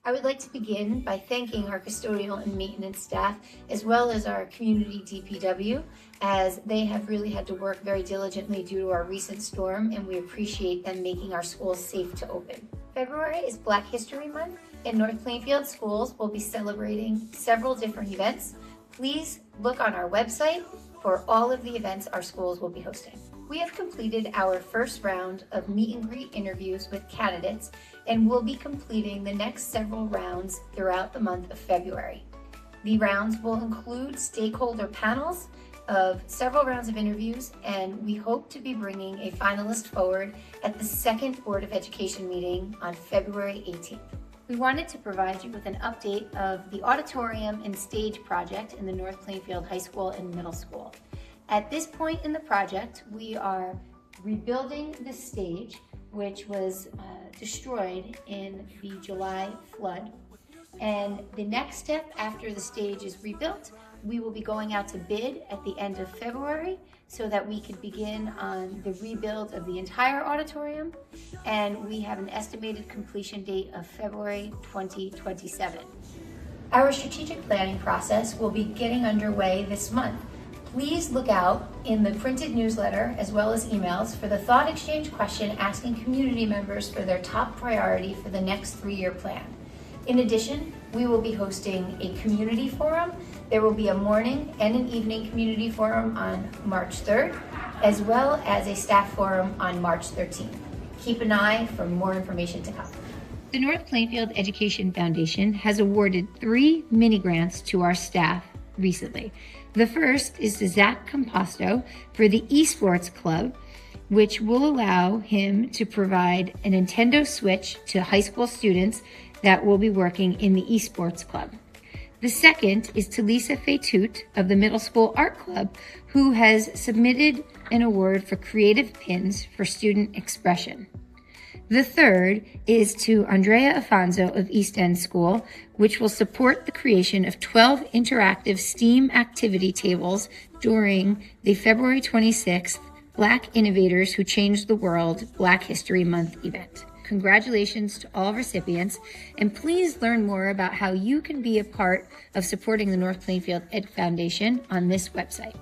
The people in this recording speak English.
I would like to begin by thanking our custodial and maintenance staff, as well as our community DPW, as they have really had to work very diligently due to our recent storm, and we appreciate them making our schools safe to open. February is Black History Month, and North Plainfield schools will be celebrating several different events. Please look on our website for all of the events our schools will be hosting. We have completed our first round of meet and greet interviews with candidates and will be completing the next several rounds throughout the month of February. The rounds will include stakeholder panels of several rounds of interviews, and we hope to be bringing a finalist forward at the second Board of Education meeting on February 18th. We wanted to provide you with an update of the auditorium and stage project in the North Plainfield High School and Middle School. At this point in the project, we are rebuilding the stage, which was destroyed in the July flood. And the next step after the stage is rebuilt, we will be going out to bid at the end of February so that we can begin on the rebuild of the entire auditorium. And we have an estimated completion date of February 2027. Our strategic planning process will be getting underway this month. Please look out in the printed newsletter as well as emails for the thought exchange question asking community members for their top priority for the next 3-year plan. In addition, we will be hosting a community forum. There will be a morning and an evening community forum on March 3rd, as well as a staff forum on March 13th. Keep an eye for more information to come. The North Plainfield Education Foundation has awarded 3 mini grants to our staff recently. The first is to Zach Composto for the Esports Club, which will allow him to provide a Nintendo Switch to high school students that will be working in the Esports Club. The second is to Lisa Faytut of the Middle School Art Club, who has submitted an award for creative pins for student expression. The third is to Andrea Afonso of East End School, which will support the creation of 12 interactive STEAM activity tables during the February 26th Black Innovators Who Changed the World Black History Month event. Congratulations to all recipients, and please learn more about how you can be a part of supporting the North Plainfield Ed Foundation on this website.